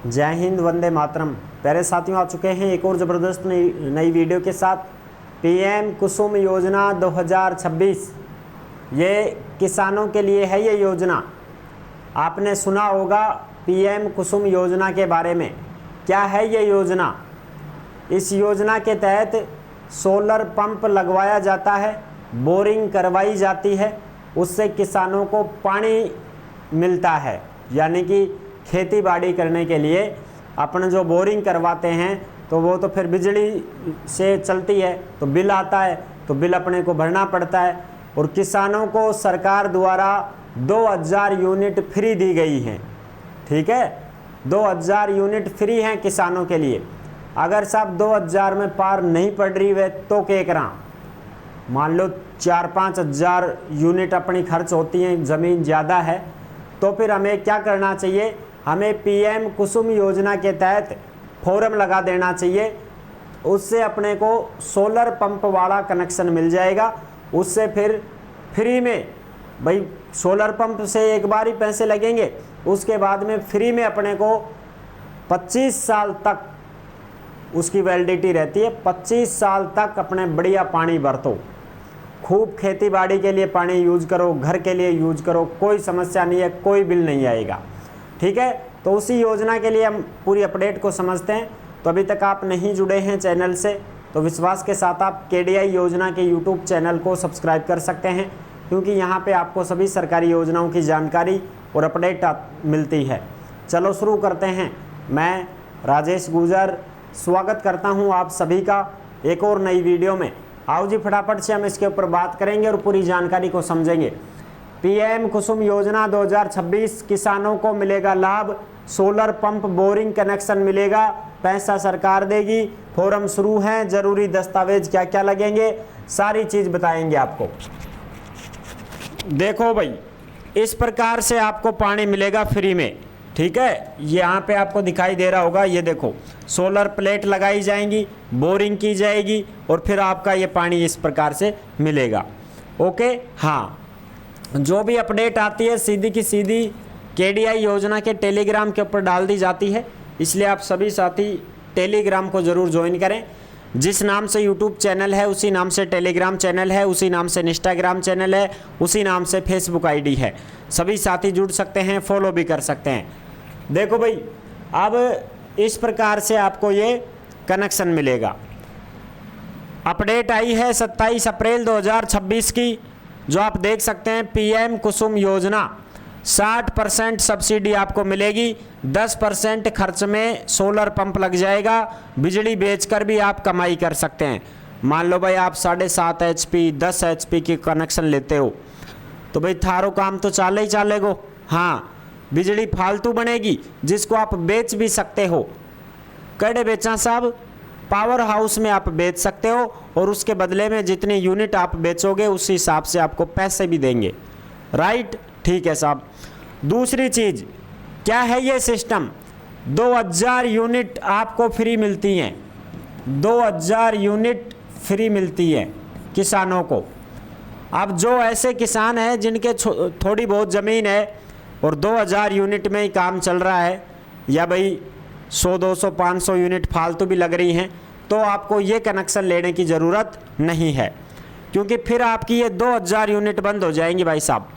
जय हिंद, वंदे मातरम। प्यारे साथियों, आ चुके हैं एक और ज़बरदस्त नई वीडियो के साथ। पीएम कुसुम योजना 2026 ये किसानों के लिए है। ये योजना आपने सुना होगा, पीएम कुसुम योजना के बारे में। क्या है ये योजना? इस योजना के तहत सोलर पंप लगवाया जाता है, बोरिंग करवाई जाती है, उससे किसानों को पानी मिलता है। यानी कि खेती बाड़ी करने के लिए अपन जो बोरिंग करवाते हैं तो वो तो फिर बिजली से चलती है, तो बिल आता है, तो बिल अपने को भरना पड़ता है। और किसानों को सरकार द्वारा 2000 यूनिट फ्री दी गई हैं। ठीक है, 2000 यूनिट फ्री हैं किसानों के लिए। अगर साहब 2000 में पार नहीं पड़ रही वे तो क्या करा? मान लो 4-5 हज़ार यूनिट अपनी खर्च होती हैं, ज़मीन ज़्यादा है, तो फिर हमें क्या करना चाहिए? हमें पीएम कुसुम योजना के तहत फॉर्म लगा देना चाहिए। उससे अपने को सोलर पंप वाला कनेक्शन मिल जाएगा। उससे फिर फ्री में, भाई सोलर पंप से एक बार ही पैसे लगेंगे, उसके बाद में फ्री में अपने को 25 साल तक उसकी वैलिडिटी रहती है। 25 साल तक अपने बढ़िया पानी बरतो, खूब खेती बाड़ी के लिए पानी यूज करो, घर के लिए यूज करो, कोई समस्या नहीं है, कोई बिल नहीं आएगा। ठीक है, तो उसी योजना के लिए हम पूरी अपडेट को समझते हैं। तो अभी तक आप नहीं जुड़े हैं चैनल से तो विश्वास के साथ आप केडीआई योजना के यूट्यूब चैनल को सब्सक्राइब कर सकते हैं, क्योंकि यहाँ पे आपको सभी सरकारी योजनाओं की जानकारी और अपडेट मिलती है। चलो शुरू करते हैं। मैं राजेश गुजर स्वागत करता हूँ आप सभी का एक और नई वीडियो में। आओ जी, फटाफट से हम इसके ऊपर बात करेंगे और पूरी जानकारी को समझेंगे। पीएम कुसुम योजना 2026 किसानों को मिलेगा लाभ, सोलर पंप बोरिंग कनेक्शन मिलेगा, पैसा सरकार देगी, फॉर्म शुरू है, जरूरी दस्तावेज क्या क्या लगेंगे, सारी चीज बताएंगे आपको। देखो भाई, इस प्रकार से आपको पानी मिलेगा फ्री में। ठीक है, यहाँ पे आपको दिखाई दे रहा होगा, ये देखो सोलर प्लेट लगाई जाएंगी, बोरिंग की जाएगी और फिर आपका ये पानी इस प्रकार से मिलेगा। ओके, हाँ, जो भी अपडेट आती है सीधी की सीधी केडीआई योजना के टेलीग्राम के ऊपर डाल दी जाती है। इसलिए आप सभी साथी टेलीग्राम को ज़रूर ज्वाइन करें। जिस नाम से यूट्यूब चैनल है उसी नाम से टेलीग्राम चैनल है, उसी नाम से इंस्टाग्राम चैनल है, उसी नाम से फेसबुक आईडी है। सभी साथी जुड़ सकते हैं, फॉलो भी कर सकते हैं। देखो भाई, अब इस प्रकार से आपको ये कनेक्शन मिलेगा। अपडेट आई है 27 अप्रैल 2026 की, जो आप देख सकते हैं। पीएम कुसुम योजना 60% सब्सिडी आपको मिलेगी, 10% खर्च में सोलर पंप लग जाएगा। बिजली बेचकर भी आप कमाई कर सकते हैं। मान लो भाई आप 7.5 HP 10 HP की कनेक्शन लेते हो तो भाई थारो काम तो चाले ही चालेगो। हाँ, बिजली फालतू बनेगी जिसको आप बेच भी सकते हो। कड़े बेचा साहब, पावर हाउस में आप बेच सकते हो और उसके बदले में जितनी यूनिट आप बेचोगे उस हिसाब से आपको पैसे भी देंगे। राइट, ठीक है साहब। दूसरी चीज़ क्या है ये सिस्टम? 2000 यूनिट आपको फ्री मिलती हैं। 2000 यूनिट फ्री मिलती है किसानों को। अब जो ऐसे किसान हैं जिनके थोड़ी बहुत ज़मीन है और 2000 यूनिट में ही काम चल रहा है, या भाई 100, 200, 500 यूनिट फालतू भी लग रही हैं, तो आपको ये कनेक्शन लेने की ज़रूरत नहीं है, क्योंकि फिर आपकी ये 2000 यूनिट बंद हो जाएंगी भाई साहब।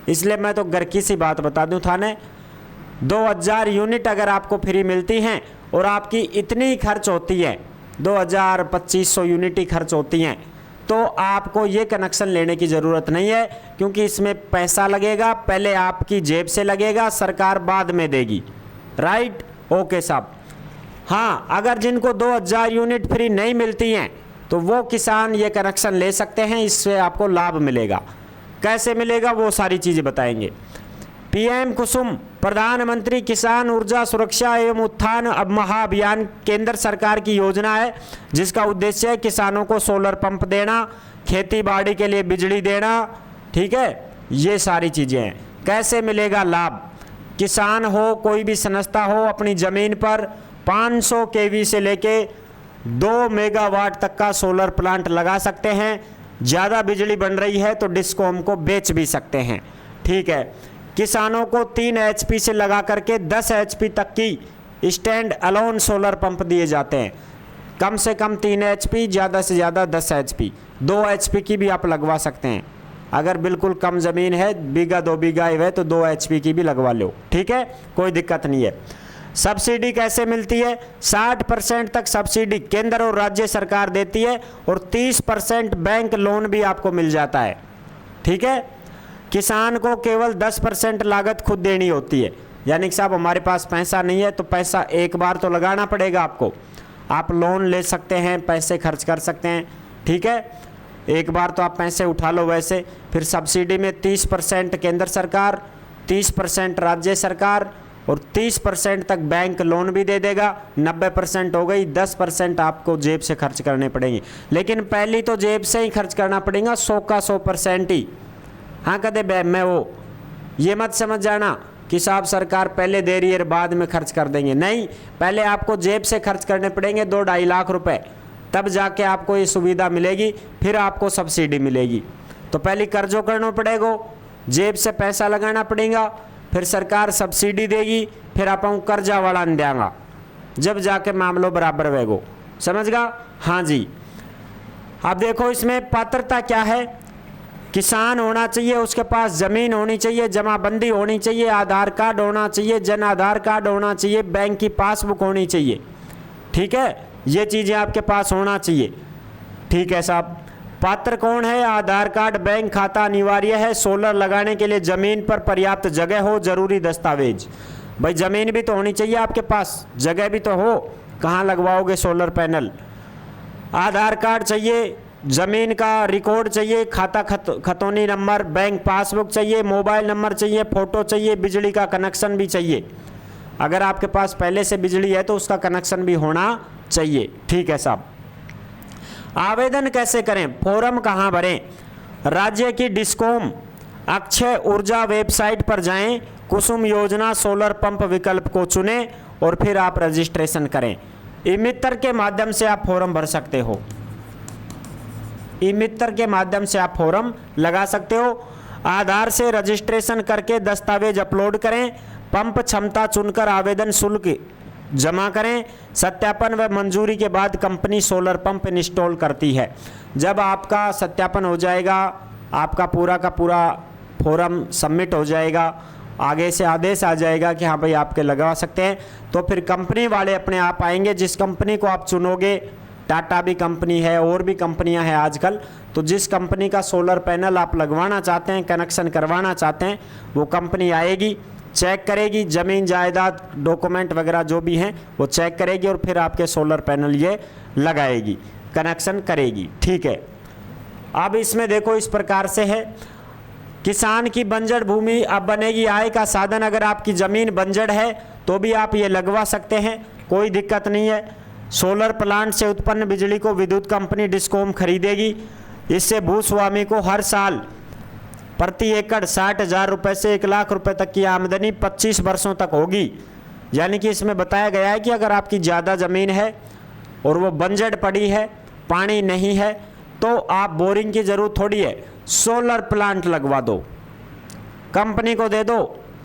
इसलिए मैं तो घर की सी बात बता दूं थाने, 2000 यूनिट अगर आपको फ्री मिलती हैं और आपकी इतनी खर्च होती है, 2000-2500 यूनिट ही खर्च होती हैं, तो आपको ये कनेक्शन लेने की ज़रूरत नहीं है, क्योंकि इसमें पैसा लगेगा, पहले आपकी जेब से लगेगा, सरकार बाद में देगी। राइट, ओके साहब। हाँ, अगर जिनको 2000 यूनिट फ्री नहीं मिलती हैं तो वो किसान ये कनेक्शन ले सकते हैं, इससे आपको लाभ मिलेगा। कैसे मिलेगा वो सारी चीज़ें बताएंगे। पीएम कुसुम प्रधानमंत्री किसान ऊर्जा सुरक्षा एवं उत्थान महाअभियान केंद्र सरकार की योजना है, जिसका उद्देश्य है किसानों को सोलर पंप देना, खेती बाड़ी के लिए बिजली देना। ठीक है, ये सारी चीज़ें हैं। कैसे मिलेगा लाभ? किसान हो, कोई भी संस्था हो, अपनी ज़मीन पर 500 kV से लेके 2 मेगावाट तक का सोलर प्लांट लगा सकते हैं। ज़्यादा बिजली बन रही है तो डिस्कॉम को बेच भी सकते हैं। ठीक है, किसानों को 3 HP से लगा करके 10 HP तक की स्टैंड अलोन सोलर पंप दिए जाते हैं। कम से कम 3 HP, ज़्यादा से ज़्यादा 10 HP, 2 HP की भी आप लगवा सकते हैं। अगर बिल्कुल कम ज़मीन है, बीघा 2 बीघा है, तो 2 HP की भी लगवा लो, ठीक है, कोई दिक्कत नहीं है। सब्सिडी कैसे मिलती है? 60% तक सब्सिडी केंद्र और राज्य सरकार देती है और 30% बैंक लोन भी आपको मिल जाता है, ठीक है। किसान को केवल 10% लागत खुद देनी होती है, यानी कि साहब हमारे पास पैसा नहीं है तो पैसा एक बार तो लगाना पड़ेगा आपको। आप लोन ले सकते हैं, पैसे खर्च कर सकते हैं, ठीक है, एक बार तो आप पैसे उठा लो वैसे। फिर सब्सिडी में 30% केंद्र सरकार, 30% राज्य सरकार और 30% तक बैंक लोन भी दे देगा। 90% हो गई, 10% आपको जेब से खर्च करने पड़ेंगे, लेकिन पहली तो जेब से ही खर्च करना पड़ेगा, 100 का 100% ही। हाँ कदे मैं वो ये मत समझ जाना कि साहब सरकार पहले दे रही है बाद में खर्च कर देंगे, नहीं, पहले आपको जेब से खर्च करने पड़ेंगे 2-2.5 लाख रुपए, तब जाके आपको ये सुविधा मिलेगी, फिर आपको सब्सिडी मिलेगी। तो पहले कर्जों करना पड़ेगा, जेब से पैसा लगाना पड़ेगा, फिर सरकार सब्सिडी देगी, फिर आप कर्जा वाला देंगा, जब जाके मामलों बराबर वेगो, समझगा। हाँ जी, अब देखो इसमें पात्रता क्या है। किसान होना चाहिए, उसके पास ज़मीन होनी चाहिए, जमाबंदी होनी चाहिए, आधार कार्ड होना चाहिए, जन आधार कार्ड होना चाहिए, बैंक की पासबुक होनी चाहिए, ठीक है, ये चीज़ें आपके पास होना चाहिए, ठीक है साहब। पात्र कौन है? आधार कार्ड, बैंक खाता अनिवार्य है। सोलर लगाने के लिए ज़मीन पर पर्याप्त जगह हो, जरूरी दस्तावेज। भाई ज़मीन भी तो होनी चाहिए आपके पास, जगह भी तो हो, कहाँ लगवाओगे सोलर पैनल। आधार कार्ड चाहिए, ज़मीन का रिकॉर्ड चाहिए, खाता खतौनी नंबर, बैंक पासबुक चाहिए, मोबाइल नंबर चाहिए, फ़ोटो चाहिए, बिजली का कनेक्शन भी चाहिए। अगर आपके पास पहले से बिजली है तो उसका कनेक्शन भी होना चाहिए, ठीक है साहब। आवेदन कैसे करें? फॉर्म कहाँ भरें? राज्य की डिस्कॉम अक्षय ऊर्जा वेबसाइट पर जाएं, कुसुम योजना सोलर पंप विकल्प को चुनें और फिर आप रजिस्ट्रेशन करें। ई मित्र के माध्यम से आप फॉर्म भर सकते हो, ई मित्र के माध्यम से आप फॉर्म लगा सकते हो। आधार से रजिस्ट्रेशन करके दस्तावेज अपलोड करें, पंप क्षमता चुनकर आवेदन शुल्क जमा करें। सत्यापन व मंजूरी के बाद कंपनी सोलर पंप इंस्टॉल करती है। जब आपका सत्यापन हो जाएगा, आपका पूरा का पूरा फॉर्म सबमिट हो जाएगा, आगे से आदेश आ जाएगा कि हाँ भाई आपके लगा सकते हैं, तो फिर कंपनी वाले अपने आप आएंगे। जिस कंपनी को आप चुनोगे, टाटा भी कंपनी है और भी कंपनियां हैं आजकल, तो जिस कंपनी का सोलर पैनल आप लगवाना चाहते हैं, कनेक्शन करवाना चाहते हैं, वो कंपनी आएगी, चेक करेगी, ज़मीन जायदाद डॉक्यूमेंट वगैरह जो भी हैं वो चेक करेगी और फिर आपके सोलर पैनल ये लगाएगी, कनेक्शन करेगी, ठीक है। अब इसमें देखो इस प्रकार से है, किसान की बंजर भूमि अब बनेगी आय का साधन। अगर आपकी ज़मीन बंजर है तो भी आप ये लगवा सकते हैं, कोई दिक्कत नहीं है। सोलर प्लांट से उत्पन्न बिजली को विद्युत कंपनी डिस्कॉम खरीदेगी। इससे भूस्वामी को हर साल प्रति एकड़ 60,000 रुपये से 1 लाख रुपए तक की आमदनी 25 वर्षों तक होगी। यानी कि इसमें बताया गया है कि अगर आपकी ज़्यादा ज़मीन है और वो बंजर पड़ी है, पानी नहीं है, तो आप बोरिंग की ज़रूरत थोड़ी है, सोलर प्लांट लगवा दो, कंपनी को दे दो,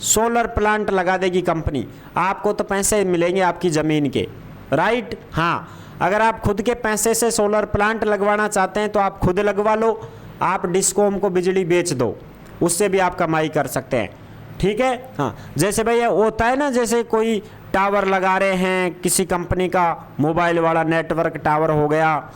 सोलर प्लांट लगा देगी कंपनी, आपको तो पैसे मिलेंगे आपकी ज़मीन के, राइट। हाँ, अगर आप खुद के पैसे से सोलर प्लांट लगवाना चाहते हैं तो आप खुद लगवा लो, आप डिस्कॉम को बिजली बेच दो, उससे भी आप कमाई कर सकते हैं, ठीक है। हाँ, जैसे भैया होता है ना, जैसे कोई टावर लगा रहे हैं किसी कंपनी का, मोबाइल वाला नेटवर्क टावर हो गया,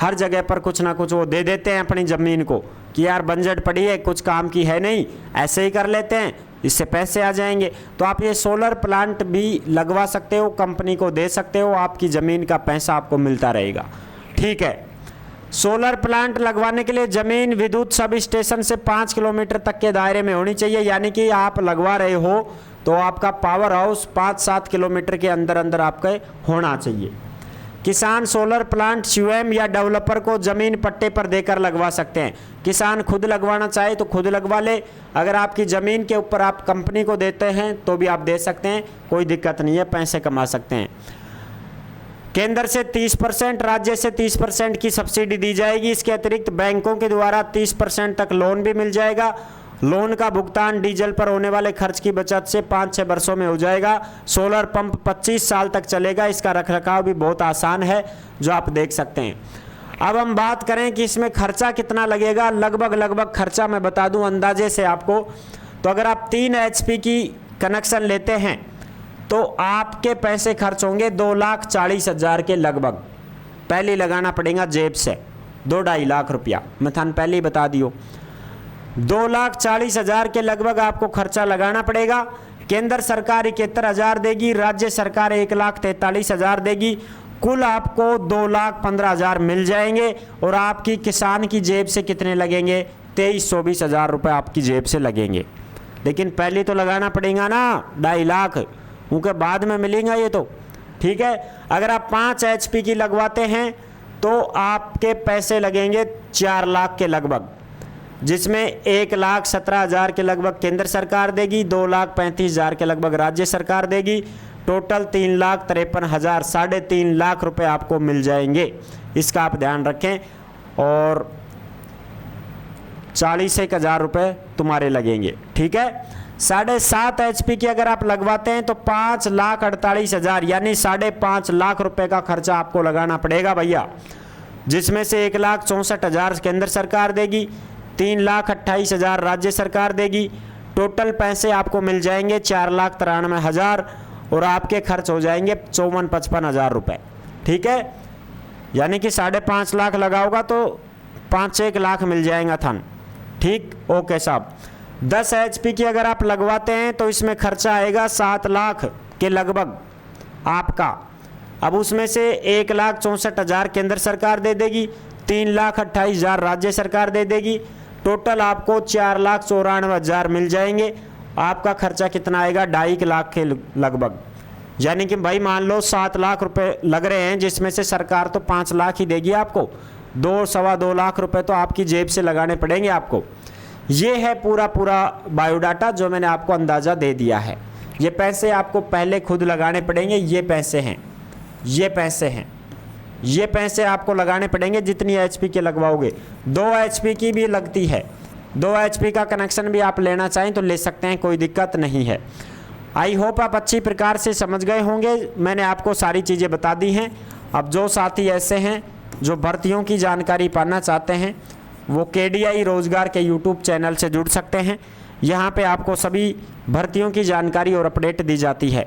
हर जगह पर कुछ ना कुछ वो दे देते हैं अपनी ज़मीन को कि यार बंजर पड़ी है, कुछ काम की है नहीं, ऐसे ही कर लेते हैं, इससे पैसे आ जाएंगे। तो आप ये सोलर प्लांट भी लगवा सकते हो, कंपनी को दे सकते हो, आपकी ज़मीन का पैसा आपको मिलता रहेगा, ठीक है। सोलर प्लांट लगवाने के लिए ज़मीन विद्युत सब स्टेशन से 5 किलोमीटर तक के दायरे में होनी चाहिए। यानी कि आप लगवा रहे हो तो आपका पावर हाउस 5-7 किलोमीटर के अंदर अंदर आपके होना चाहिए। किसान सोलर प्लांट स्वयं या डेवलपर को ज़मीन पट्टे पर देकर लगवा सकते हैं। किसान खुद लगवाना चाहे तो खुद लगवा ले, अगर आपकी ज़मीन के ऊपर आप कंपनी को देते हैं तो भी आप दे सकते हैं, कोई दिक्कत नहीं है, पैसे कमा सकते हैं। केंद्र से 30%, राज्य से 30% की सब्सिडी दी जाएगी। इसके अतिरिक्त बैंकों के द्वारा 30% तक लोन भी मिल जाएगा लोन का भुगतान डीजल पर होने वाले खर्च की बचत से 5-6 वर्षों में हो जाएगा। सोलर पंप 25 साल तक चलेगा। इसका रखरखाव भी बहुत आसान है, जो आप देख सकते हैं। अब हम बात करें कि इसमें खर्चा कितना लगेगा। लगभग खर्चा मैं बता दूं अंदाजे से आपको, तो अगर आप 3 HP की कनेक्शन लेते हैं तो आपके पैसे खर्च होंगे 2,40,000 के लगभग। पहले लगाना पड़ेगा जेब से 2-2.5 लाख रुपया, मैं थान पहले ही बता दियो। 2,40,000 के लगभग आपको खर्चा लगाना पड़ेगा। केंद्र सरकार 71,000 देगी, राज्य सरकार 1,43,000 देगी। कुल आपको 2,15,000 मिल जाएंगे। और आपकी किसान की जेब से कितने लगेंगे? 23-24,000 रुपये आपकी जेब से लगेंगे। लेकिन पहले तो लगाना पड़ेगा ना 2.5 लाख, क्योंकि बाद में मिलेगा ये तो, ठीक है। अगर आप 5 HP की लगवाते हैं तो आपके पैसे लगेंगे 4 लाख के लगभग, जिसमें 1,17,000 के लगभग केंद्र सरकार देगी, 2,35,000 के लगभग राज्य सरकार देगी। टोटल 3,53,000, 3.5 लाख रुपए आपको मिल जाएंगे। इसका आप ध्यान रखें। और 41,000 रुपये तुम्हारे लगेंगे, ठीक है। 7.5 HP की अगर आप लगवाते हैं तो 5,48,000 यानी 5.5 लाख रुपए का खर्चा आपको लगाना पड़ेगा भैया, जिसमें से 1,64,000 केंद्र सरकार देगी, 3,28,000 राज्य सरकार देगी। टोटल पैसे आपको मिल जाएंगे 4,93,000 और आपके खर्च हो जाएंगे 54-55,000 रुपये, ठीक है। यानी कि 5.5 लाख लगाओगा तो 5-1 लाख मिल जाएगा थान, ठीक। ओके साहब। 10 HP की अगर आप लगवाते हैं तो इसमें खर्चा आएगा 7 लाख के लगभग आपका। अब उसमें से 1,64,000 केंद्र सरकार दे देगी, 3,28,000 राज्य सरकार दे देगी। टोटल आपको 4,94,000 मिल जाएंगे। आपका खर्चा कितना आएगा? 2.5 लाख के लगभग। यानी कि भाई मान लो 7 लाख रुपए लग रहे हैं, जिसमें से सरकार तो 5 लाख ही देगी आपको, 2-2.25 लाख रुपए तो आपकी जेब से लगाने पड़ेंगे आपको। ये है पूरा बायोडाटा जो मैंने आपको अंदाज़ा दे दिया है। ये पैसे आपको पहले खुद लगाने पड़ेंगे। ये पैसे हैं, ये पैसे हैं, ये पैसे आपको लगाने पड़ेंगे जितनी HP के लगवाओगे। 2 HP की भी लगती है, 2 HP का कनेक्शन भी आप लेना चाहें तो ले सकते हैं, कोई दिक्कत नहीं है। आई होप आप अच्छी प्रकार से समझ गए होंगे। मैंने आपको सारी चीज़ें बता दी हैं। अब जो साथी ऐसे हैं जो भर्तियों की जानकारी पाना चाहते हैं वो KDI रोजगार के YouTube चैनल से जुड़ सकते हैं। यहाँ पे आपको सभी भर्तियों की जानकारी और अपडेट दी जाती है।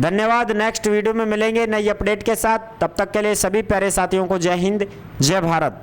धन्यवाद। नेक्स्ट वीडियो में मिलेंगे नई अपडेट के साथ। तब तक के लिए सभी प्यारे साथियों को जय हिंद, जय भारत।